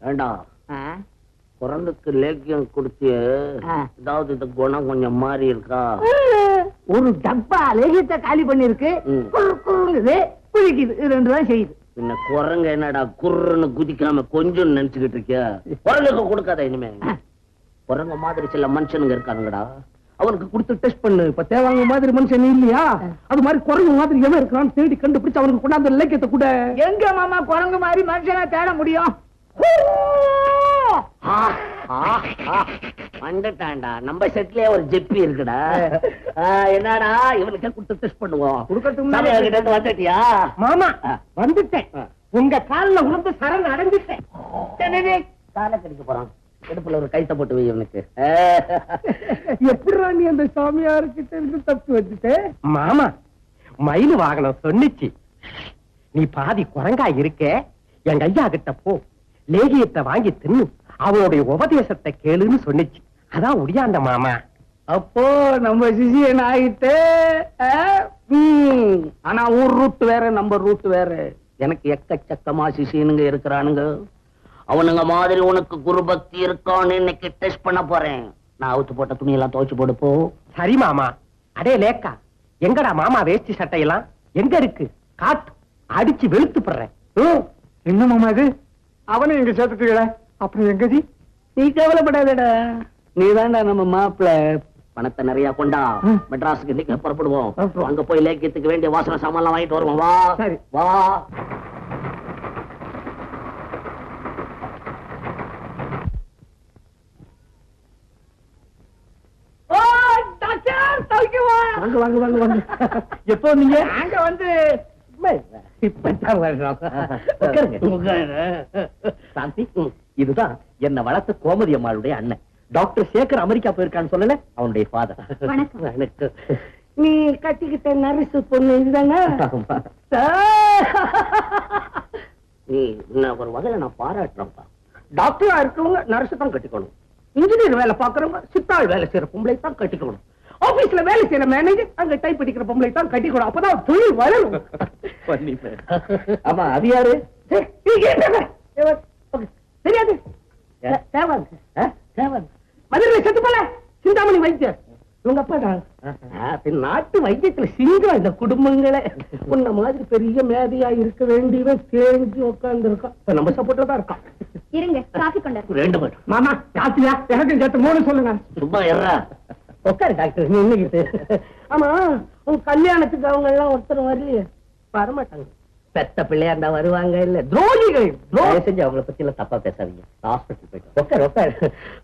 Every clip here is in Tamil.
வேண்டாம், குரங்குக்கு லேக்கியம் குடுத்து ஏதாவது இந்த குணம் கொஞ்சம் மாறி இருக்கா? ஒரு டப்பா லேகியத்தை காலி பண்ணிருக்கு, குதிக்குது, ரெண்டு தான் செய்யுது. பின்ன குரங்கு என்னடா குர்ன்னு குதிக்காம கொஞ்சம் நினைச்சுக்கிட்டு இருக்கியா? குரங்குக்கு கொடுக்காத இனிமே. குரங்கு மாதிரி சில மனுஷனுங்க இருக்கானுங்கடா, அவனுக்கு கொடுத்து டெஸ்ட் பண்ணு. இப்ப தேவாங்க மாதிரி மனுஷன் இல்லையா, அது மாதிரி குரங்கு மாதிரி எவன் இருக்கான்னு தேடி கண்டுபிடிச்சு அவனுக்கு கொண்டாந்து லேக்கியத்தை கூட. எங்க மாமா குரங்கு மாதிரி மனுஷனா தேட முடியும்? வந்துட்டான்டா, நம்ம செட்லயே ஒரு ஜெப்பி இருக்குடா. என்னடா இவனுக்கு கொடுத்து டெஸ்ட் பண்ணுவோம். கொடுக்கட்டும். வந்துட்டியா மாமா? வந்துட்டேன். உங்க காலில் விழுந்து சரண் அடைஞ்சிட்டேன். காலை கடிக்க போறான். இடுப்புல ஒரு கைத்த போட்டு வை இவனுக்கு. எப்படி நீ அந்த சாமியார்கிட்ட இருந்து தப்பி வச்சுட்ட? மாமா, மயில் வாகனம் சொன்னிச்சு, நீ பாதி குரங்கா இருக்க, எங்க ஐயா கிட்ட போ, லேகியத்தை வாங்கி தின்னு அவனுடைய உபதேசத்தை கேளுன்னு சொன்னிச்சு. அதான் உடியாண்ட மாமா. அப்போ நம்ம சிஷியன் ஆகிட்டு. ஆனா ஊர் ரூட் வேற, நம்ம ரூட் வேற. எனக்கு எக்கச்சக்கமா சிஷியனுங்க இருக்கிறானுங்க. அவனுங்க மாதிரி உனக்கு குரு பக்தி இருக்கான்னு இன்னைக்கு டெஸ்ட் பண்ண போறேன். நான் அவுத்து போட்ட துணியெல்லாம் துவைச்சு போடுப்போ. சரி மாமா. அடே லேக்கா, எங்கடா மாமா வேஷ்டி சட்டையெல்லாம் எங்க இருக்கு? காட்டு, அடிச்சு வெளுத்து போடுறேன். என்ன மாமா இது? அவனை எங்க சேர்த்துட்டு அப்புறம் எங்கதி? நீ கவலைப்படாதடா, நீதான்டா நம்ம மாப்பிள்ள. பணத்தை நிறைய கொண்டா, மெட்ராஸுக்கு இன்னைக்கு புறப்படுவோம். அங்க போய் லேக்கியத்துக்கு வேண்டிய வாசனை சாமான் வாங்கிட்டு வருவோம். வா. சரி வா. வாங்க வாங்க வாங்க வாங்க. எப்போ நீங்க? அங்க வந்து சாந்தி, இதுதான் என்ன வளர்த்த கோமதி அம்மாளுடைய அண்ணன் டாக்டர் சேகர். அமெரிக்கா போயிருக்கான்னு சொல்லல, அவனுடைய ஃபாதர். நீ கட்டிக்கிட்ட நரிசு பொண்ணு இதுதானே? நீ ஒரு வகையில நான் பாராட்டுறேன்ப்பா. டாக்டரா இருக்கவங்க நர்ஸ் தான் கட்டிக்கணும். இன்ஜினியர் வேலை பாக்குறவங்க சித்தாள் வேலை செய்யற பொம்பளை தான் கட்டிக்கணும். ஆபீஸ்ல வேலை செய்யற மேனேஜர் அங்க டைப் அடிக்கிற பொம்பளை தான் கட்டிக்கணும். அப்பதான் தொழில் வளரும். ஆமா, அது யாரு? தெரியாது. மதுரை செத்து போல சிந்தாமணி வைத்தியர் உங்க அப்பா தான். நாட்டு வைத்தியத்துல சிங்கம் இந்த குடும்பங்களே. உன்ன மாதிரி பெரிய மேதையா இருக்க வேண்டியவன் தேஞ்சு உட்கார்ந்து இருக்கான். நம்ம சப்போர்ட்ல தான் இருக்கான். இருங்க, காஃபி கொண்டாரு. ரெண்டு பேரும். மாமா காசியா எனக்கு சேர்த்து 3 சொல்லுங்க. சும்மா ஏறா. உட்காரு டாக்டர், நீ இன்னைக்கு. ஆமா, உன் கல்யாணத்துக்கு அவங்க எல்லாம் ஒருத்தர் வரலையே? வரமாட்டாங்க. பெத்த பிள்ளையா இருந்தா வருவாங்க. இல்ல துரோகிகள். செஞ்சு அவங்கள பத்தி எல்லாம் தப்பா பேசாதீங்க. ஹாஸ்பிட்டல் போயிட்டு உட்கார் உட்கார்.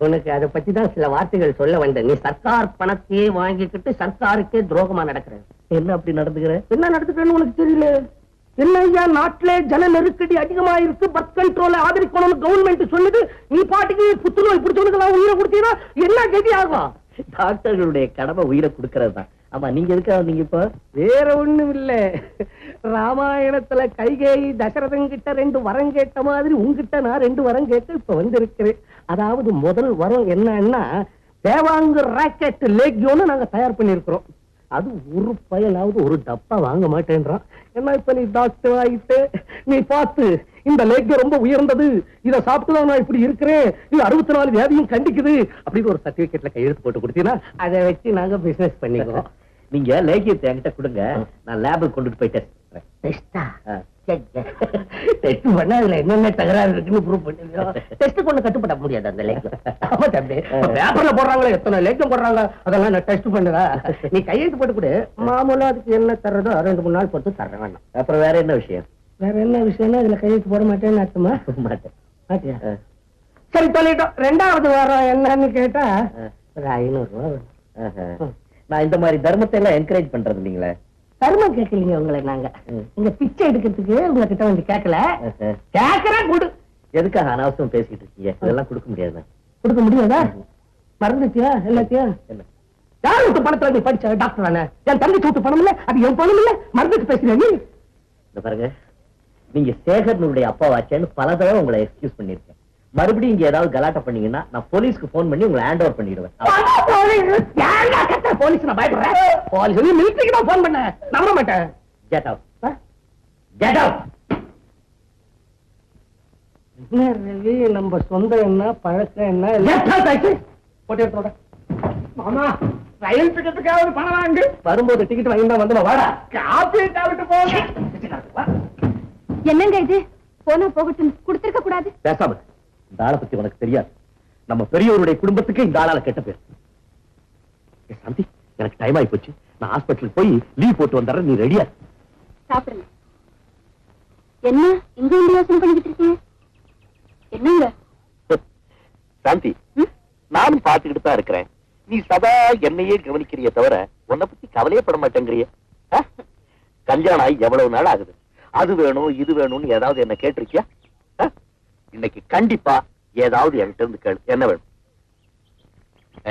உனக்கு அதை பத்தி தான் சில வார்த்தைகள் சொல்ல வந்தேன். நீ சர்க்கார் பணத்தையே வாங்கிக்கிட்டு சர்க்காருக்கே துரோகமா நடக்கிற. என்ன அப்படி நடந்துக்கிற? என்ன நடந்துக்கிறேன்னு உனக்கு தெரியல? என்ன ஐயா, நாட்டிலே ஜன நெருக்கடி அதிகமா இருக்கு, பர்த் கண்ட்ரோல ஆதரிக்கணும்னு கவர்மெண்ட் சொல்லுது. நீ பாட்டுக்கு புத்துநோய் பிடிச்சவனுக்கு உயிரை கொடுத்தீங்கன்னா என்ன கதி ஆகும்? டாக்டர்களுடைய கடமை உயிரை கொடுக்கறது தான். ஆமா, நீங்க எதுக்காக நீங்க இப்ப? வேற ஒண்ணும் இல்ல, ராமாயணத்துல கைகேயி தசரதன் கிட்ட 2 வரம் கேட்ட மாதிரி உங்ககிட்ட நான் 2 வரம் கேட்டு இப்ப வந்திருக்கிறேன். அதாவது முதல் வரம் என்னன்னா, தேவாங்க ராக்கெட் லேக்யோன்னு நாங்க தயார் பண்ணிருக்கிறோம். அது ஒரு பயனாவது ஒரு டப்பா வாங்க மாட்டேன்றான். என்ன இப்ப நீ டாக்டர் ஆகிட்டு நீ பார்த்து, இந்த லேக்யோ ரொம்ப உயர்ந்தது, இதை சாப்பிட்டுதான் நான் இப்படி இருக்கிறேன், இது 64 வியாதியும் கண்டிக்குது அப்படின்னு ஒரு சர்டிபிகேட்ல கையெழுத்து போட்டு கொடுத்தீங்கன்னா அதை வச்சு நாங்க பிசினஸ் பண்ணிக்குவோம். நீங்க லேகியத்தை என்கிட்ட கொடுங்க, நான் லேபுக்கு கொண்டுட்டு போய் டெஸ்ட் பண்ண அதுல என்னென்ன தகராறு இருக்குன்னு ப்ரூவ் பண்ணிருக்கோம். டெஸ்ட் கொண்டு கட்டுப்பட முடியாது அந்த லேக்கியம். ஆமா தம்பி, பேப்பர்ல போடுறாங்களே எத்தனை லேக்கியம் போடுறாங்க, அதெல்லாம் நான் டெஸ்ட் பண்ணுதா? நீ கையெழுத்து போட்டு கொடு, மாமூலா அதுக்கு என்ன தர்றதோ 2-3 நாள் பொறுத்து தர வேண்டாம். அப்புறம் வேற என்ன விஷயம்? வேற என்ன விஷயம்னா இதுல கையெழுத்து போட மாட்டேன்னு அர்த்தமா? மாட்டேன். மாட்டியா? சரி சொல்லிட்டோம். 2வது வாரம் என்னன்னு கேட்டா ஒரு 500 ரூபாய். நான் இந்த மாதிரி தர்மத்தை எல்லாம் என்கரேஜ் பண்றது இல்லீங்களே. தர்மம் கேட்கலீங்க உங்களை. நாங்க இங்க பிச்சை எடுக்கிறதுக்கு உங்ககிட்ட வந்து கேட்கல. கேட்கறா கொடு. எதுக்காக அனாவசியம் பேசிட்டு இருக்கீங்க? இதெல்லாம் கொடுக்க முடியாது. கொடுக்க முடியாதா? மறந்துட்டியா எல்லாத்தையும்? யார் விட்டு பணத்துல நீ படிச்ச டாக்டர் தானே? என் தங்கச்சி விட்டு பணம் இல்ல, அது என் பணம் இல்ல, மறந்துட்டு பேசுறியா நீ? இந்த பாருங்க, நீங்க சேகர்னுடைய அப்பாவாச்சேன்னு பல தடவை உங்களை எக்ஸ்கியூஸ் பண்ணிருக்கேன். மறுபடியும் இங்க ஏதாவது கலாட்டா பண்ணீங்கன்னா நான் போலீஸ்க்கு போன் பண்ணி உங்களை ஹேண்ட் ஓவர் பண்ணிடுவேன். போலீஸ் நான் பயப்படுறேன். போலீஸ் மிலிட்டரிக்கு தான் போன் பண்ண, நம்ப மாட்டேன். Get out. Get out. என்ன ரவி, நம்ம சொந்தம் என்ன பழக்கம் என்ன போட்டு எடுத்து மாமா ரயில் டிக்கெட்டுக்காவது பணம் வாங்கு. வரும்போது டிக்கெட் வாங்கி தான் வந்து வாடா. காப்பி சாப்பிட்டு போங்க. என்னங்க இது? போனா போகட்டும், கொடுத்திருக்க கூடாது. பேசாம இரு. இந்த ஆளை பத்தி உனக்கு தெரியாது. நம்ம பெரியவருடைய குடும்பத்துக்கு இந்த ஆளால கெட்ட பேர். சாந்தி, எனக்கு டைம் ஆகி போச்சு. நான் ஹாஸ்பிட்டலுக்கு போய் லீவ் போட்டு வந்துடுறேன். நீ ரெடியா? சாப்பிடுங்க. என்ன இங்க வந்து யோசனை பண்ணிக்கிட்டு இருக்கீங்க? என்னங்க? சாந்தி, நானும் பாத்துக்கிட்டு தான் இருக்கிறேன். நீ சதா என்னையே கவனிக்கிறிய தவிர உன்னை பத்தி கவலையே பட மாட்டேங்கிறிய. கல்யாணம் ஆகி எவ்வளவு நாள் ஆகுது? அது வேணும் இது வேணும்னு ஏதாவது என்ன கேட்டிருக்கியா? இன்னைக்கு கண்டிப்பா ஏதாவது என்கிட்ட இருந்து கேளு. என்ன வேணும்?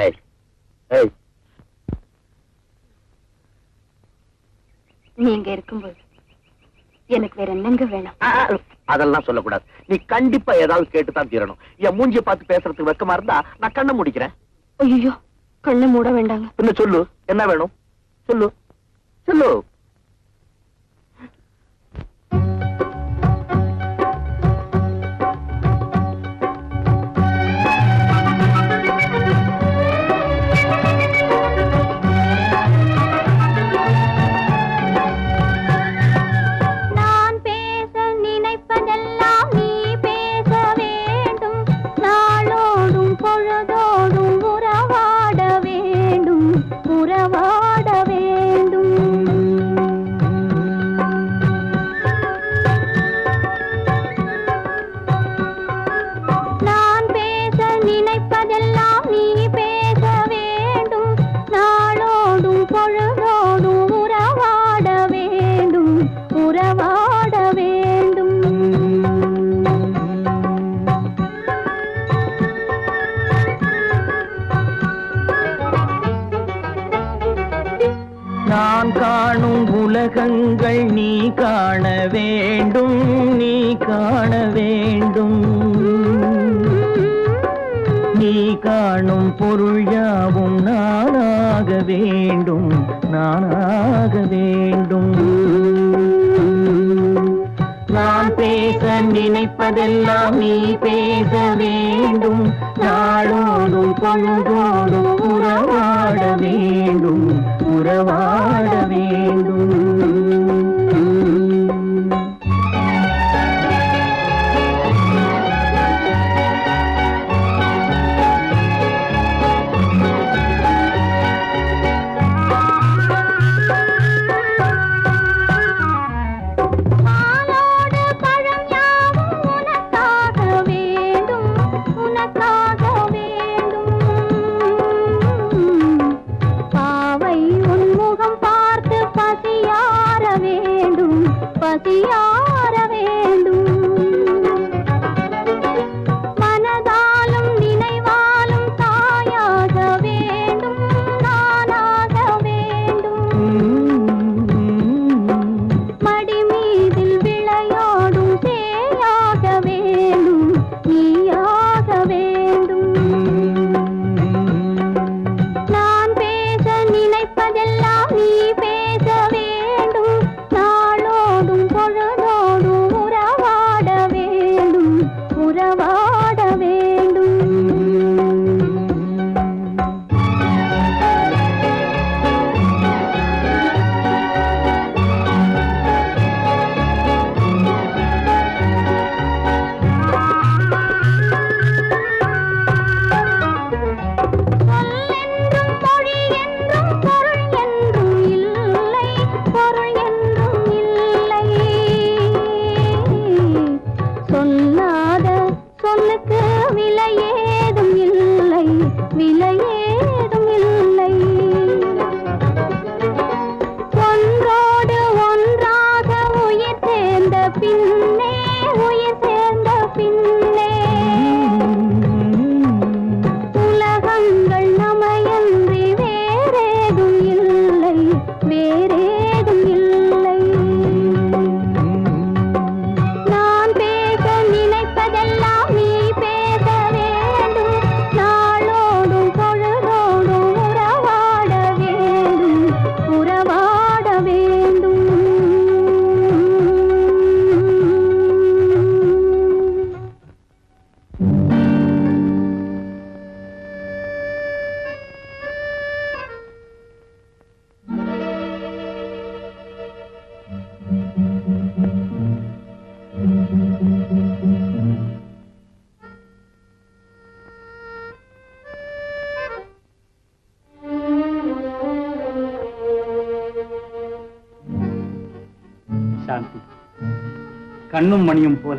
ஏய் ஏய், நீங்க இருக்கும்போது எனக்கு வேற என்னங்க வேணும்? அதெல்லாம் சொல்லக்கூடாது. நீ கண்டிப்பா ஏதாவது கேட்டுதான் தீரணும். என் மூஞ்சிய பார்த்து பேசுறதுக்கு வெக்கமா இருந்தா நான் கண்ணை முடிக்கிறேன். ஐயோ, கண்ணை மூட வேண்டாங்க. என்ன சொல்லு, என்ன வேணும் சொல்லு சொல்லு. நான் காணும் உலகங்கள் நீ காண வேண்டும், நீ காண வேண்டும். நீ காணும் பொருள் யாவும் நானாக வேண்டும், நானாக வேண்டும். நான் பேச நினைப்பதெல்லாம் நீ பேச வேண்டும். நாளோடும் பொழுதோடும் உறவாட வேண்டும், உறவாட வேண்டும். பாவை உன்முகம் பார்த்து பசியார வேண்டும். கண்ணும் மணியும் போல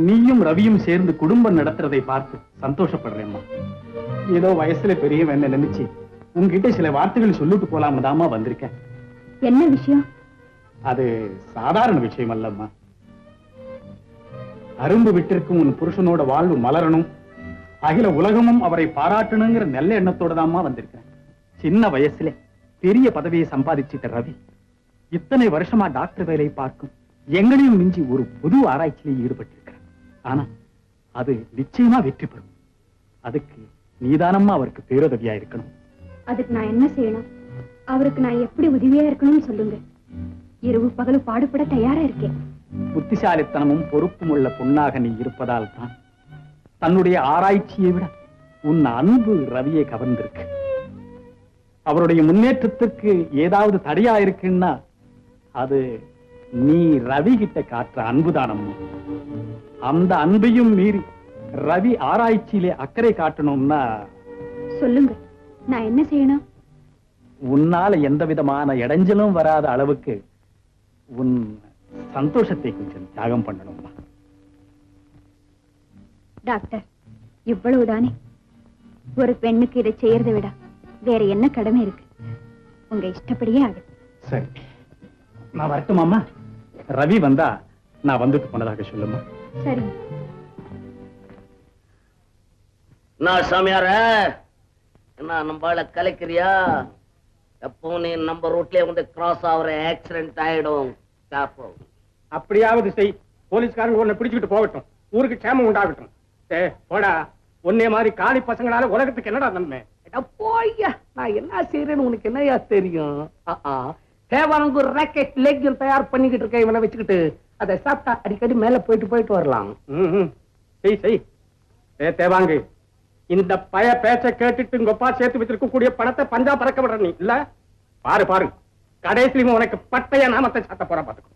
நீயும் ரவியும் சேர்ந்து குடும்பம் நடத்துறதை பார்த்து சந்தோஷப்படுறேம்மா. ஏதோ வயசுல பெரியவன் நினைச்சு உங்ககிட்ட சில வார்த்தைகள் சொல்லிட்டு போலாம்னு தாம்மா வந்திருக்கேன். என்ன விஷயம்? அது சாதாரண விஷயம் அல்லம்மா. அரும்பு விட்டிருக்கும் உன் புருஷனோட வாழ்வு மலரணும், அகில உலகமும் அவரை பாராட்டணுங்கிற நல்ல எண்ணத்தோட தாம்மா வந்திருக்கேன். சின்ன வயசுல பெரிய பதவியை சம்பாதிச்சிட்ட ரவி இத்தனை வருஷமா டாக்டர் வேலை பார்க்கும் எங்களையும் மிஞ்சி ஒரு புது ஆராய்ச்சியில் ஈடுபட்டிருக்கிறார். ஆனா அது நிச்சயமா வெற்றி பெறும். அதுக்கு நீதானம்மா அவருக்கு பேருதவியா இருக்கணும். அதுக்கு நான் என்ன செய்யணும்? அவருக்கு நான் எப்படி உதவியா இருக்கணும்னு சொல்லுங்க. இரவு பகலும் பாடுபட தயாரா இருக்கேன். புத்திசாலித்தனமும் பொறுப்பும் உள்ள பொண்ணாக நீ இருப்பதால் தான் தன்னுடைய ஆராய்ச்சியை விட உன் அன்பு ரவியை கவர்ந்திருக்கு. அவருடைய முன்னேற்றத்துக்கு ஏதாவது தடையா இருக்குன்னா அது நீ ரவி கிட்ட காட்டுற அன்புதானம்மா. அந்த அன்பையும் மீறி ரவி ஆராய்ச்சியிலே அக்கறை காட்டணும்னா சொல்லுங்க, நான் என்ன செய்யணும்? உன்னால எந்த விதமான இடைஞ்சலும் வராத அளவுக்கு உன் சந்தோஷத்தை கொஞ்சம் தியாகம் பண்ணணும்மா. டாக்டர், இவ்வளவுதானே? ஒரு பெண்ணுக்கு இதை செய்யறதை விட வேற என்ன கடமை இருக்கு? உங்க இஷ்டப்படியே ஆகுது. சரி, நான் வரட்டுமாம்மா? ரவி வந்தா நான் வந்துட்டு போனதாக சொல்லுமா. சரி. நான் சாமியார என்ன நம்பால கலைக்கிறியா? எப்போ நீ நம்ம ரூட்லயே வந்து கிராஸ் ஆகுற ஆக்சிடென்ட் ஆயிடும். அப்படியாவது செய். போலீஸ்காரங்க உன்னை பிடிச்சுக்கிட்டு போகட்டும், ஊருக்கு க்ஷேமம் உண்டாகட்டும். போடா, உன்னே மாதிரி காலி பசங்களால உலகத்துக்கு என்னடா நன்மை? போய்யா, நான் என்ன செய்யறேன்னு உனக்கு என்னையா தெரியும்? தேவாங்க ராக்கெட் லெக் தயார் பண்ணிக்கிட்டு இருக்க இவனை வச்சுக்கிட்டு அதை சாப்பிட்டா அடிக்கடி மேல போயிட்டு வரலாம். செய் செய். தேவாங்கு, இந்த பய பேச்ச கேட்டுட்டு உங்க அப்பா சேர்த்து வச்சிருக்க கூடிய பணத்தை பஞ்சா பறக்க விடுற நீ இல்ல? பாரு பாரு, கடைசியிலும் உனக்கு பட்டைய நாமத்தை சாத்த போற பாத்துக்கோ.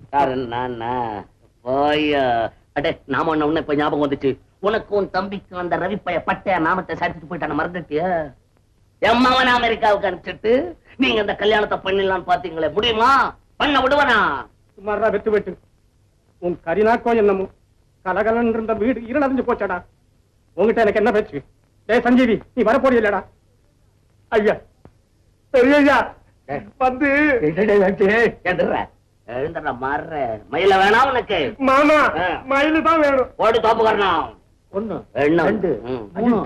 அடே, நாம ஒண்ணு இப்ப ஞாபகம் வந்துச்சு. உனக்கு உன் தம்பிக்கு அந்த ரவி பைய பட்டைய நாமத்தை சாத்திட்டு போயிட்டான மறந்துட்டியா? எம்மாவன அமெரிக்காவுக்கு அனுப்பிச்சிட்டு நீங்க அந்த கல்யாணத்தை பண்ணிடலான்னு பாத்தீங்களே, முடியுமா? பண்ண விடுவனா? சுமாரா வெட்டு வெட்டு. உன் கரிநாக்கோ என்னமோ கலகலன் இருந்த வீடு இருளறிஞ்சு போச்சாடா. உங்ககிட்ட எனக்கு என்ன பேச்சு? சஞ்சீவி, நீ வரப்போறிய இல்லடா? ஐயா, பெரிய வந்து எழுந்துடுற மாறுற மயில வேணாம் உனக்கு. மாமா, மயிலு தான் வேணும். ஓடு தோப்புக்கறனா? ஒண்ணு ரெண்டு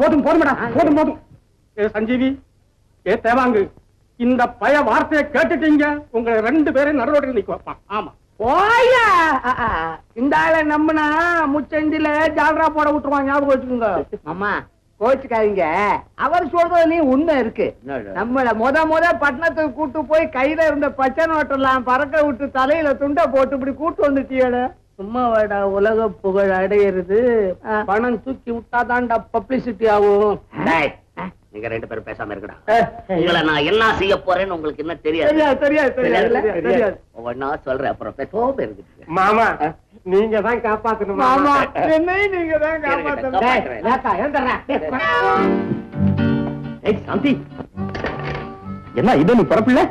போதும் போதும்டா, போதும் போதும். சஞ்சீவி, தேவாங்கு, இந்த பய வார்த்தையை கேட்டுட்டீங்க, உங்களை 2 பேரையும் நடுரோட்டில் நிக்க வைப்பான். ஆமா, போயா. இந்த ஆளை நம்பினா முச்சந்தில ஜால்ரா போட விட்டுருவான். ஞாபகம் வச்சுக்கோங்க. மாமா, கோச்சுக்காதீங்க. அவர் சொல்றது நீ உண்மை இருக்கு. நம்மள முத பட்டணத்துக்கு கூட்டு போய் கையில இருந்த பச்சை நோட்டெல்லாம் பறக்க விட்டு தலையில துண்டை போட்டு இப்படி கூட்டு வந்துட்டியட. சும்மா வாடா, உலக புகழ் அடையிறது. பணம் தூக்கி விட்டாதான்டா பப்ளிசிட்டி ஆகும். நீங்க 2 பேரும் பேசாம இருக்கடா. உங்களை நான் என்ன செய்ய போறேன்னு உங்களுக்கு என்ன தெரியாது? தெரியாது. ஒவ்வொன்னா சொல்றேன், அப்புறம் பேசாம இருக்கு. மாமா, நீங்க தான் காப்பாத்தணும். மாமா, என்னையும் நீங்க தான் காப்பாத்தணும். சாந்தி, என்ன இது? நீ பிறப்பில்ல?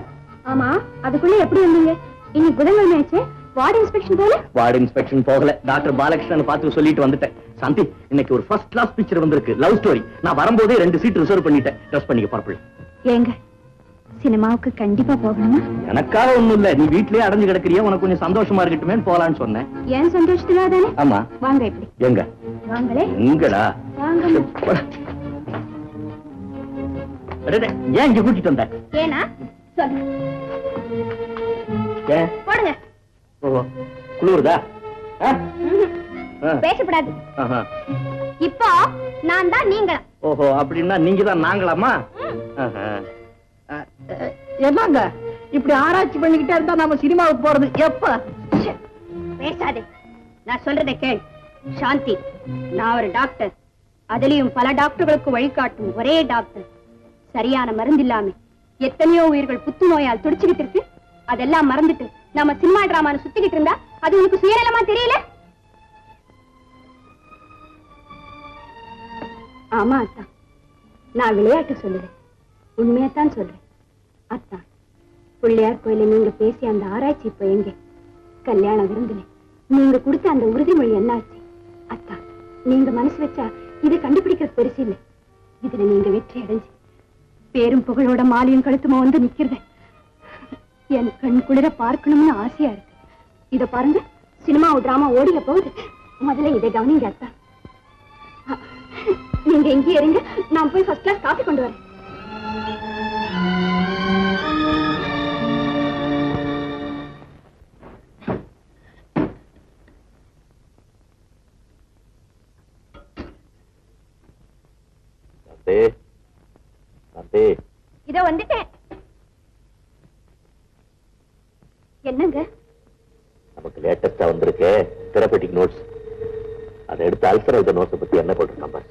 ஆமா, அதுக்குள்ள எப்படி வந்தீங்க? இன்னைக்கு புதன்கிழமை ஆச்சு. வார்டு இன்ஸ்பெக்ஷன் போல? வார்டு இன்ஸ்பெக்ஷன் போகல, டாக்டர் பாலகிருஷ்ணன் பார்த்து சொல்லிட்டு வந்துட்டேன். சாந்தி, இன்னைக்கு ஒரு ஃபர்ஸ்ட் கிளாஸ் பிக்சர் வந்திருக்கு, லவ் ஸ்டோரி. நான் வரும்போதே 2 சீட் ரிசர்வ் பண்ணிட்டேன். ட்ரெஸ் பண்ணிக்க பரப்பில்லை. ஏங்க, சினிமாவுக்கு கண்டிப்பா போகணுமா? எனக்காக ஒண்ணும் இல்ல, நீ வீட்லயே அடைஞ்சு கிடக்குறியா, உனக்கு கொஞ்சம் சந்தோஷமா இருக்கட்டுமே போலான்னு சொன்னேன். ஏன் சந்தோஷத்துக்காக தானே? ஆமா. வாங்க. எப்படி? எங்க? வாங்களே. எங்கடா? வாங்க. ஏன் இங்க கூட்டிட்டு வந்த? ஏனா சொல்லு. ஏன்? போடுங்க. ஓ, குளிருதா? பேசப்படாது. இப்போ நான் தான் நீங்க. ஓஹோ, அப்படின்னா நீங்க தான் நாங்களாமா? என்னங்க இப்படி ஆராய்ச்சி பண்ணிக்கிட்டே இருந்தா நாம சினிமாவுக்கு போறது எப்ப? பேசாதே, நான் சொல்றதை கேள். சாந்தி, நான் ஒரு டாக்டர். அதுலயும் பல டாக்டர்களுக்கு வழிகாட்டும் ஒரே டாக்டர். சரியான மருந்து இல்லாம எத்தனையோ உயிர்கள் புத்துநோயால் துடிச்சுக்கிட்டு இருக்கு. அதெல்லாம் மறந்துட்டு நாம சினிமா டிராமான்னு சுத்திக்கிட்டு இருந்தா அது உனக்கு சுயநலமா தெரியல? ஆமா அத்தா, நான் விளையாட்டு சொல்லுறேன், உண்மையத்தான் சொல்றேன். அத்தா, பிள்ளையார் கோயில நீங்க பேசி அந்த ஆராய்ச்சி இப்ப எங்க? கல்யாண விருந்துல நீங்க கொடுத்த அந்த உறுதிமொழி என்னாச்சு? அத்தா, நீங்க மனசு வச்சா இதை கண்டுபிடிக்க பெருசு இல்லை. இதுல நீங்க வெற்றி அடைஞ்சு பேரும் புகழோட மாலையும் கழுத்துமா வந்து நிக்கிறது என் கண் குளிர பார்க்கணும்னு ஆசையா இருக்கு. இத பாருங்க, சினிமா டிராமா ஓடிய போகுது. முதல்ல இதை கவனிங்க அத்தா. நீங்க எங்கே இருங்க, நான் போய் ஃபர்ஸ்ட் கிளாஸ் காஃபி கொண்டு வரேன். இதோ வந்துட்டேன். என்னங்க? நமக்கு லேட்டஸ்டா வந்திருக்கு தெரபெட்டிக் நோட்ஸ். அதை எடுத்து அல்சரைசர் நோட்ஸை பத்தி என்ன போட்டிருக்கான் பாரு.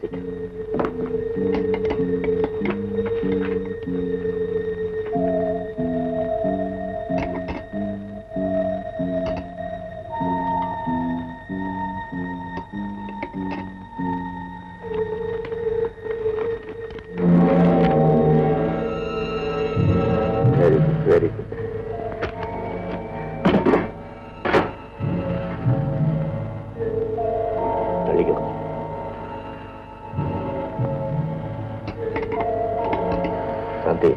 Very good. சாந்தி,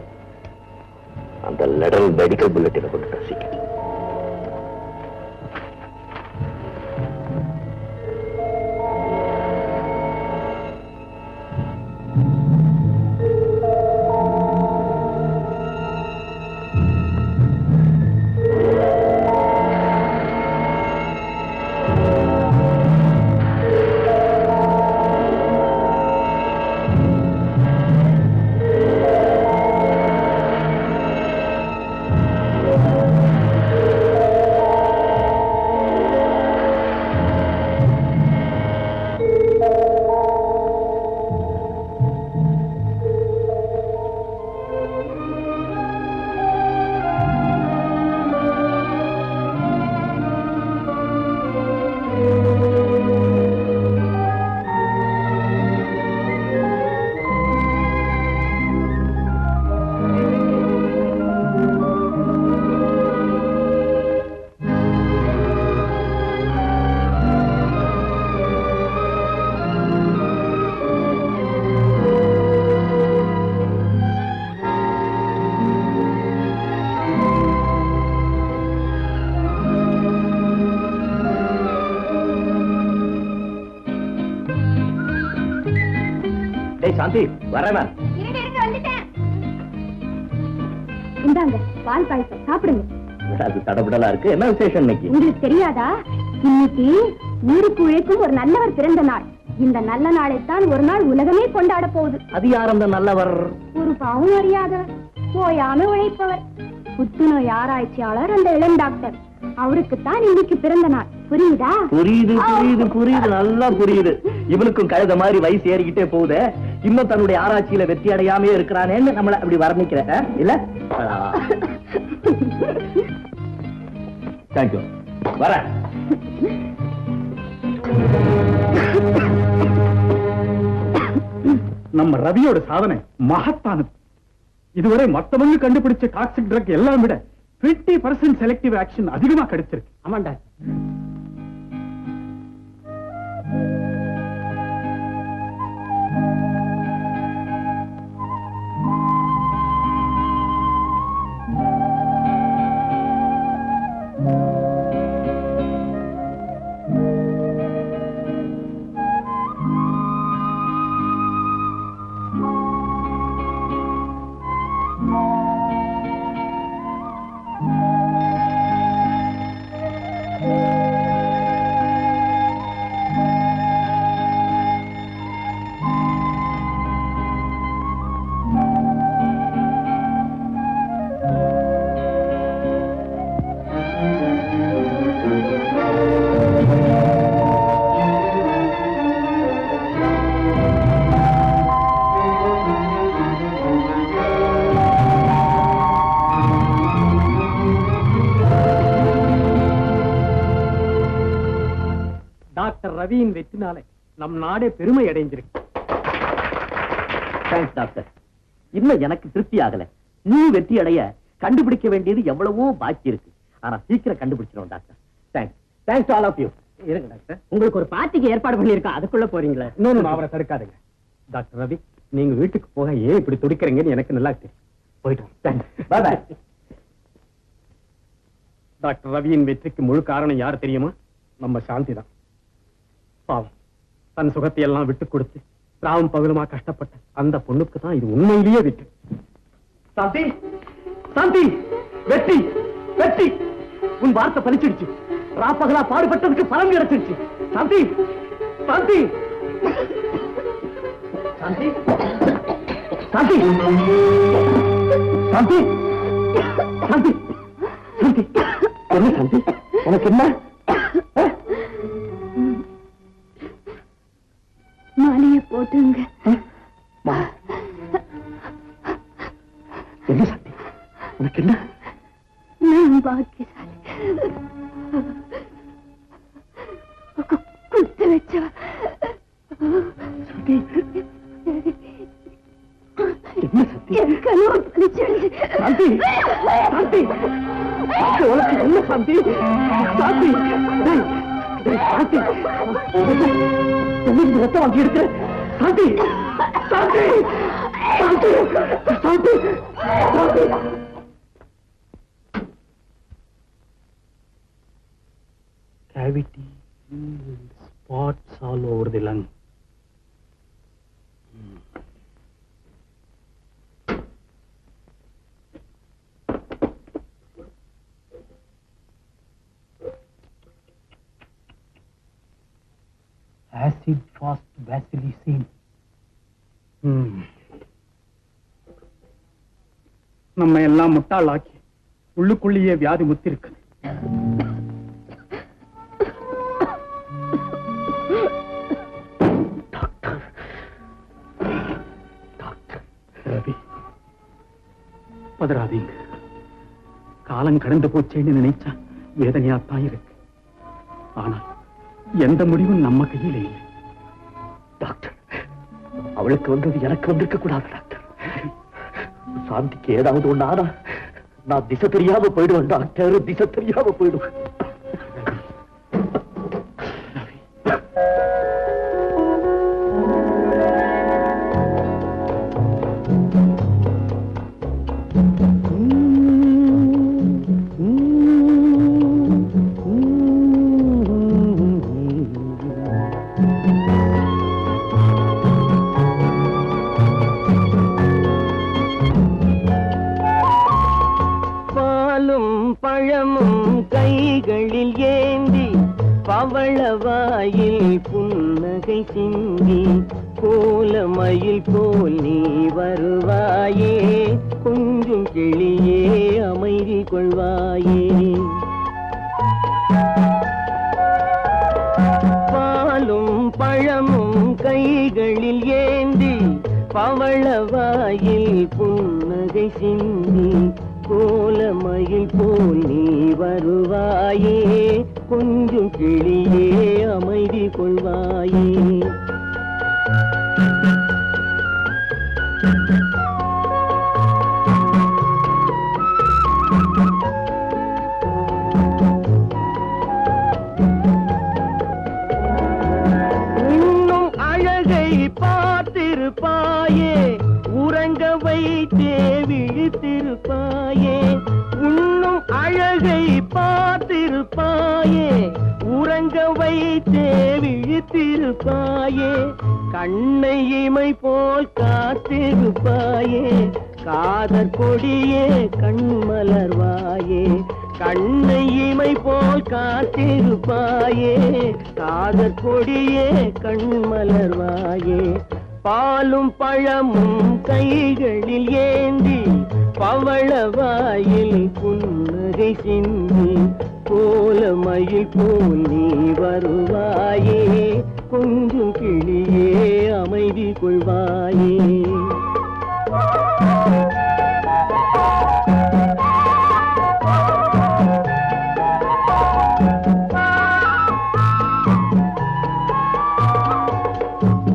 அந்த லெடர் மெடிக்கல் புல்லட்டினை கொண்டு சீக்கிரம். சாந்தி, வரேன். இந்தாங்க பால் பாயசம், சாப்பிடுங்க. அது தடபடலா இருக்கு. என்ன விசேஷம் இன்னைக்கு? உங்களுக்கு தெரியாதா? இன்னைக்கு ஊருக்கு உழைக்கும் ஒரு நல்லவர் பிறந்த நாள். இந்த நல்ல நாளைத்தான் ஒரு நாள் உலகமே கொண்டாட போகுது. அது யார் அந்த நல்லவர்? ஒரு பாவம் அறியாதவர், போயாம உழைப்பவர், புத்துநோய் ஆராய்ச்சியாளர் அந்த இளம் டாக்டர். அவருக்குத்தான் இன்னைக்கு பிறந்த நாள். புரியுதா? புரியுது புரியுது புரியுது, நல்லா புரியுது. இவனுக்கும் கழுத மாதிரி வயசு ஏறிக்கிட்டே போகுது. இன்னும் தன்னுடைய ஆராய்ச்சியில வெற்றி அடையாமே இருக்கிறானேன்னு நம்மள அப்படி வர்ணிக்கிற இல்ல? தேங்க்யூ. வர நம்ம ரவியோட சாதனை மகத்தானது. இதுவரை மத்தவங்க கண்டுபிடிச்ச டாக்ஸிக் ட்ரக் எல்லாம் விட 50% செலக்டிவ் ஆக்ஷன் அதிகமா கிடைச்சிருக்கு. ஆமாண்டா. டாக்டர் ரவியின் வெற்றினாலே நம் நாடே பெருமை அடைஞ்சிருக்கு. Thanks doctor. இன்னும் எனக்கு திருப்தி ஆகல. நீ வெற்றி அடைய கண்டுபிடிக்க வேண்டியது எவ்வளவோ பாக்கி இருக்கு. ஆனா சீக்கிரம் கண்டுபிடிச்சிடும் doctor. Thanks. Thanks to all of you. இருங்க டாக்டர், உங்களுக்கு ஒரு பார்ட்டிக்கு ஏற்பாடு பண்ணியிருக்கோம், அதுக்குள்ள போறீங்களா? இன்னொன்னு அவரை தடுக்காதுங்க. டாக்டர் ரவி, நீங்க வீட்டுக்கு போக ஏன் இப்படி துடிக்கிறீங்கன்னு எனக்கு நல்லா தெரியும். போயிட்டு பை பை. டாக்டர் ரவியின் வெற்றிக்கு முழு காரணம் யார் தெரியுமா? நம்ம சாந்தி தான். பாவம், தன் சுகத்தை எல்லாம் விட்டு கொடுத்து ராவும் பகலுமா கஷ்டப்பட்ட அந்த பொண்ணுக்கு தான் இது உண்மையிலேயே வெற்றி. சாந்தி, சாந்தி, வெற்றி, வெற்றி, உன் வார்த்தை பலிச்சிடுச்சு. ராப்பகலா பாடுபட்டதுக்கு பலன் கிடைச்சிருச்சு. சாந்தி, சாந்தி, சாந்தி, சாந்தி, சாந்தி, சாந்தி, சாந்தி, என்ன சாந்தி, உனக்கு என்ன? மாலையை போட்டுங்க. என்ன சாந்தி, உனக்கு என்ன? நான் பாக்கியசாலி, குத்து வச்ச என்ன சக்தி? என் கனவு பலிச்சிடுச்சு. சாந்தி, சாந்தி, உனக்கு என்ன சாந்தி? சாந்தி, டேய், டேய், சாந்தி, என்ன ரத்தம் வாங்கி எடுக்கிற? சாந்தி, சாந்தி, சாந்தி, சாந்தி, சாந்தி. Cavity, spots all over the lung. Acid fast vacillating. நம்ம எல்லாம் முட்டாளாக்கி உள்ளுக்குள்ளேயே வியாதி முத்திருக்கு. ரவி, பதறாதீங்க. காலம் கடந்து போச்சேன்னு நினைச்சா வேதனையாத்தான் இருக்கு. ஆனால் எந்த முடிவும் நம்ம கையில இல்லை. டாக்டர், அவளுக்கு வந்தது எனக்கு வந்திருக்க கூடாது டாக்டர். சாந்திக்கு ஏதாவது ஒண்ணு ஆனா நான் திசை தெரியாம போயிடுவேன் டாக்டர், திசை தெரியாம போயிடுவேன். பழமும் கைகளில் ஏந்தி பவளவாயில் புன்னகை சிந்தி கோலமயில் போல் நீ வருவாயே, கொஞ்சம் கிளியே அமைதி கொள்வாயே. பாலும் பழமும் கைகளில் ஏந்தி பவளவாயில் புன்னகை சிந்தி கோலமயில் போல் நீ வருவாயே, கொஞ்சம் கிளியே அமைதி கொள்வாயே. இன்னும் அழகை பார்த்திருப்பாயே, உறங்க வைத்தே விழித்திருப்பாயே. உன்னும் அழகை பார்த்திருப்பாயே, உறங்க வைத்தே விழித்திருப்பாயே. கண்ணை இமை போல் காத்திருப்பாயே, காதற் கொடியே கண்மலர்வாயே. கண்ணை இமை போல் காத்திருப்பாயே, காதற் கொடியே கண்மலர்வாயே. பாலும் பழமும் கைகளில் ஏந்தி பவளவாயில் புன்னகை சிந்தி கோலமயில் போல் நீ வருவாயே, கொஞ்சம் கிளியே அமைதி கொள்வாயே.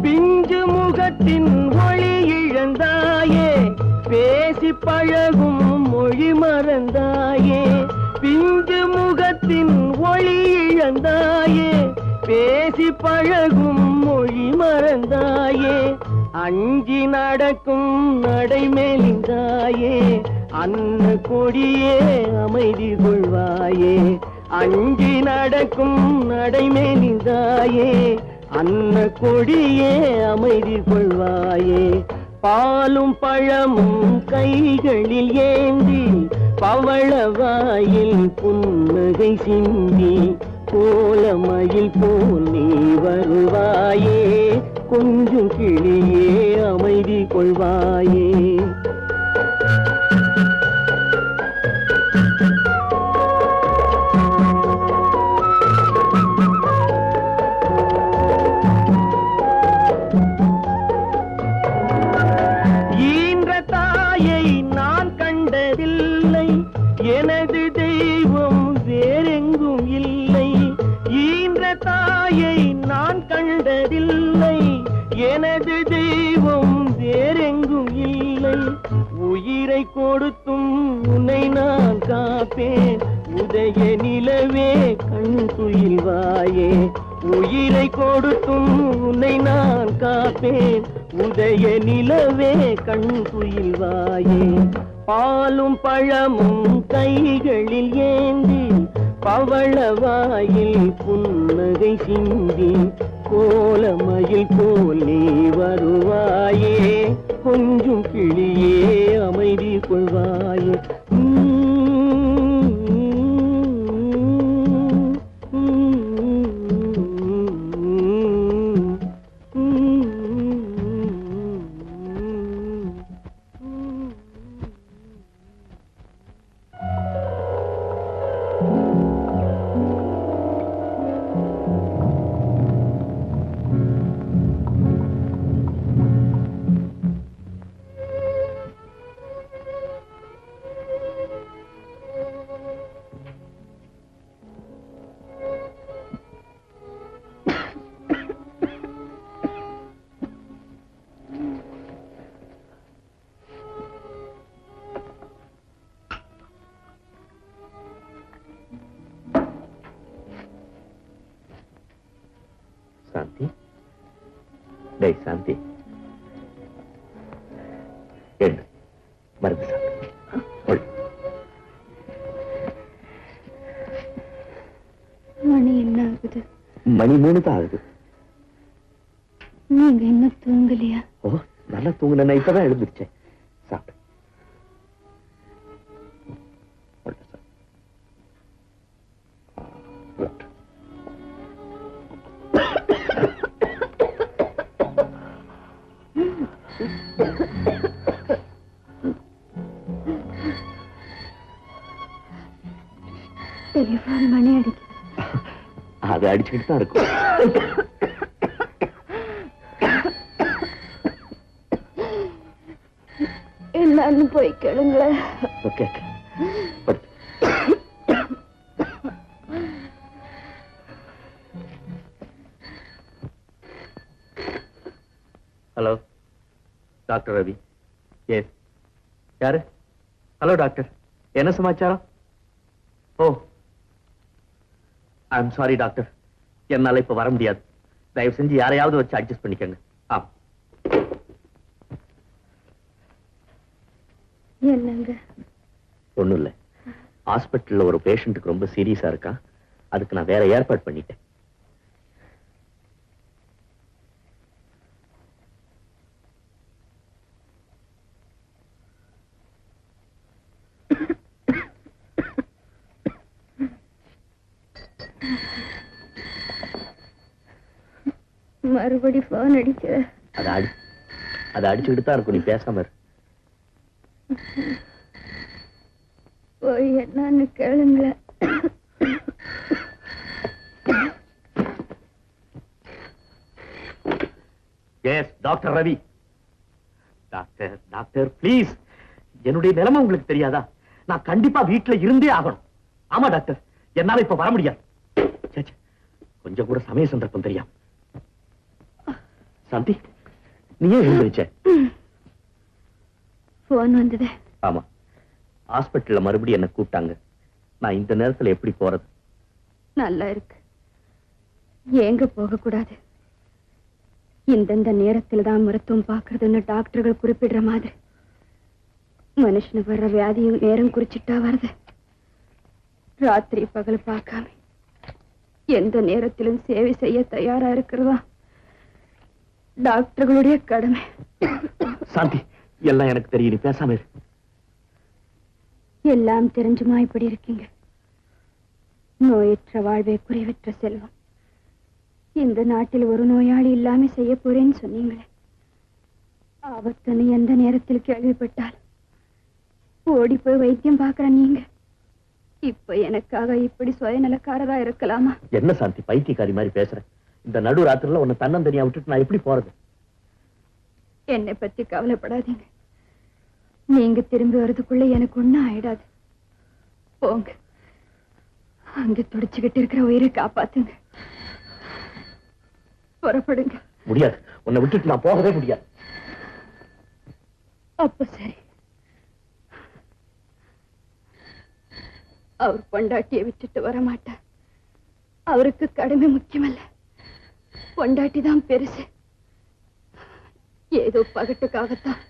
பிஞ்சு முகத்தின் ஒளி இழந்தாயே, பேசி பழகும் மொழி மறந்தாயே. பிஞ்சு முகத்தின் முகத்தின் ஒளி இழந்தாயே, பேசி பழகும் மொழி மறந்தாயே, அஞ்சி நடக்கும் நடை மெலிந்தாயே, அன்ன கொடியே அமைதி கொள்வாயே, அஞ்சி நடக்கும் நடை மெலிந்தாயே, அன்ன கொடியே அமைதி கொள்வாயே, பாலும் பழமும் கைகளில் ஏந்தி பவளவாயில் புன்னகை சிந்தி கோலமயில் போல் நீ வருவாயே, கொஞ்சம் கிளியே அமைதி கொள்வாயே. ஈன்ற தாயை நான் கண்டதில்லை, எனது தெய்வம் வேறெங்கும் இல்லை. ஈன்ற தாயை நான் கண்டதில்லை, எனது தெய்வம் வேறெங்கும் இல்லை. உயிரை கொடுத்தும் உன்னை நான் காப்பேன், உதய நிலவே கண் துயில்வாயே. உயிரை கொடுத்தும் உன்னை நான் காப்பேன், உதய நிலவே கண் துயில்வாயே. பாலும் பழமும் கைகளில் ஏந்தி பவளவாயில் புன்னகை சிந்தி கோலமயில் போல் நீ வருவாயே, கொஞ்சம் கிளியே அமைதி கொள்வாயே. சாந்தி, டேய் சாந்தி, எழுந்து மருந்து சாப்பிடு. மணி என்ன ஆகுது? மணி 3 தான் ஆகுது. நீங்க இன்னும் தூங்கலையா? ஓ, நல்லா தூங்குன, இப்பதான் எழுந்திருச்சேன். சாப்பிடு. டெலிபோன் மணி அடிக்குது. அது அடிச்சுக்கிட்டு தான் இருக்கும். என்னன்னு போய் கேளுங்களேன். Okay. Hello, doctor Ravi. Yes, யாரு? ஹலோ டாக்டர், என்ன சமாச்சாரம்? Oh, I am sorry doctor, என்னால இப்ப வர முடியாது. தயவு செஞ்சு யாரையாவது வச்சு அட்ஜஸ்ட் பண்ணிக்கங்க. என்னங்க? ஒண்ணும் இல்ல, ஹாஸ்பிட்டல்ல ஒரு பேஷண்ட்டுக்கு ரொம்ப சீரியஸா இருக்கான். அதுக்கு நான் வேற ஏற்பாடு பண்ணிட்டேன். மறுபடி போன் அடிக்க. அது அடிச்சுக்கிட்டு தான் இருக்கும், நீ பேசாம இரு. போய் என்னன்னு கேளுங்களேன். Yes, doctor Ravi. Doctor doctor please, என்னுடைய நிலைமை உங்களுக்கு தெரியாதா? நான் கண்டிப்பா வீட்டுல இருந்தே ஆகணும். ஆமா டாக்டர், என்னால இப்ப வர முடியாது. கொஞ்சம் கூட சமய சந்தர்ப்பம் தெரியா. சாந்தி, நீ ஏன் எழுந்திருச்ச? போன் வந்தது. ஆமா, ஹாஸ்பிட்டல்ல மறுபடியும் என்ன கூப்பிட்டாங்க. நான் இந்த நேரத்துல எப்படி போறது? நல்லா இருக்கு. எங்க போக கூடாது. இந்தந்த நேரத்துல தான் மருத்துவம் பாக்குறதுன்னு டாக்டர்கள் குறிப்பிடுற மாதிரி மனுஷனு வர்ற வியாதியும் நேரம் குறிச்சிட்டா வருது. ராத்திரி பகல் பார்க்காம எந்த நேரத்திலும் சேவை செய்ய தயாரா இருக்கிறதா டாக்டர்களுடைய கடமை. சாந்தி, எல்லாம் எனக்கு தெரியும், நீ பேசாம இரு. எல்லாம் தெரிஞ்சுமா இப்படி இருக்கீங்க? நோயற்ற வாழ்வே குறைவற்ற செல்வம். இந்த நாட்டில் ஒரு நோயாளி இல்லாம செய்ய போறேன்னு சொன்னீங்களே, ஆபத்துன்னு எந்த நேரத்தில் கேள்விப்பட்டால் ஓடி போய் வைத்தியம் பார்க்கற நீங்க இப்ப எனக்காக இப்படி சுயநலக்காரரா இருக்கலாமா? என்ன சாந்தி பைத்தியக்காரி மாதிரி பேசுற? இந்த நடு ராத்திரில உன்னை தன்னந்தனியா விட்டுட்டு நான் எப்படி போறது? என்னை பத்தி கவலைப்படாதீங்க. நீங்க திரும்பி வர்றதுக்குள்ள எனக்கு ஒண்ணும் ஆயிடாது. போங்க, அங்க துடிச்சுக்கிட்டு இருக்கிற உயிரை காப்பாத்துங்க. புறப்படுங்க. முடியாது, உன்னை விட்டுட்டு நான் போகவே முடியாது. அப்ப சரி. அவர் பொண்டாட்டியை விட்டுட்டு வர மாட்டார். அவருக்கு கடமை முக்கியமல்ல, பொண்டாட்டி தான் பெருசு. ஏதோ பகட்டுக்காகத்தான்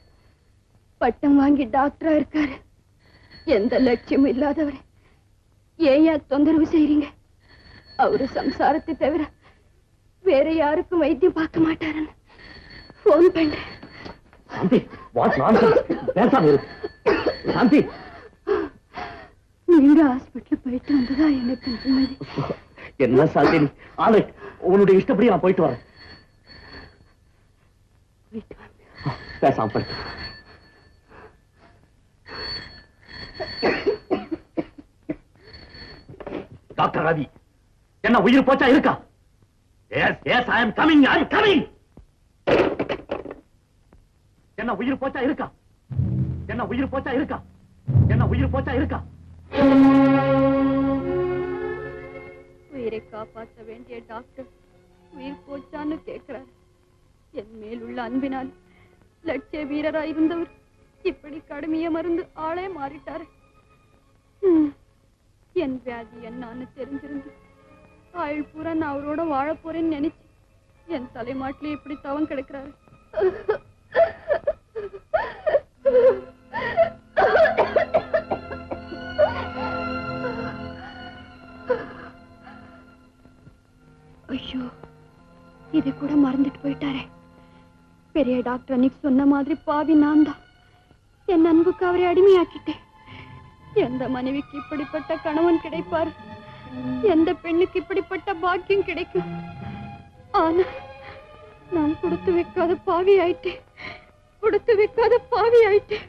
பட்டம் வாங்கி டாக்டரா இருக்காரு. எந்த லட்சியமும் இல்லாதவரை ஏன் தொந்தரவு செய்றீங்க? அவரு சம்சாரத்தை தவிர வேற யாருக்கும் வைத்தியம் பார்க்க மாட்டாருன்னு போன் பண்றேன். சாந்தி, வாட் நான்சென்ஸ், பேசாம இரு. சாந்தி, நீங்க ஹாஸ்பிட்டல் போயிட்டு வந்ததா எனக்கு நிம்மதி. என்ன சாந்தி, ஆளு உன்னுடைய இஷ்டப்படி நான் போயிட்டு வரேன். போயிட்டு வாங்க. பேசாம போயிட்டு. டாக்டர் ரவி, என்ன உயிர் போச்சா இருக்கா? Yes yes, I am coming, I am coming. என்ன உயிர் போச்சா இருக்கா? என்ன உயிர் போச்சா இருக்கா? என்ன உயிர் போச்சா இருக்கா? உயிரை காப்பாற்ற வேண்டிய டாக்டர் உயிர் போச்சான்னு கேட்கிறார். என் மேல் உள்ள அன்பினால் லட்சிய வீரரா இருந்தவர் இப்படி கடுமைய மருந்து ஆளே மாறிட்டாரு. என் வியாதி என்னான்னு தெரிஞ்சிருந்து ஆயுள் பூரா நான் அவரோட வாழ போறேன்னு நினைச்சு என் தலைமாட்டிலே இப்படி தவம் கிடக்கிறாரு. ஐயோ, இதை கூட மறந்துட்டு போயிட்டாரே. பெரிய டாக்டர் அன்னைக்கு சொன்ன மாதிரி பாவி நான் தான். என் அன்புக்கு அவரை அடிமையாக்கிட்டேன். எந்த மனைவிக்கு இப்படிப்பட்ட கணவன் கிடைப்பார்? எந்த பெண்ணுக்கு இப்படிப்பட்ட பாக்கியம் கிடைக்கும்? ஆனா நான் கொடுத்து வைக்காத பாவி ஆயிட்டேன். கொடுத்து வைக்காத பாவி ஆயிட்டேன்.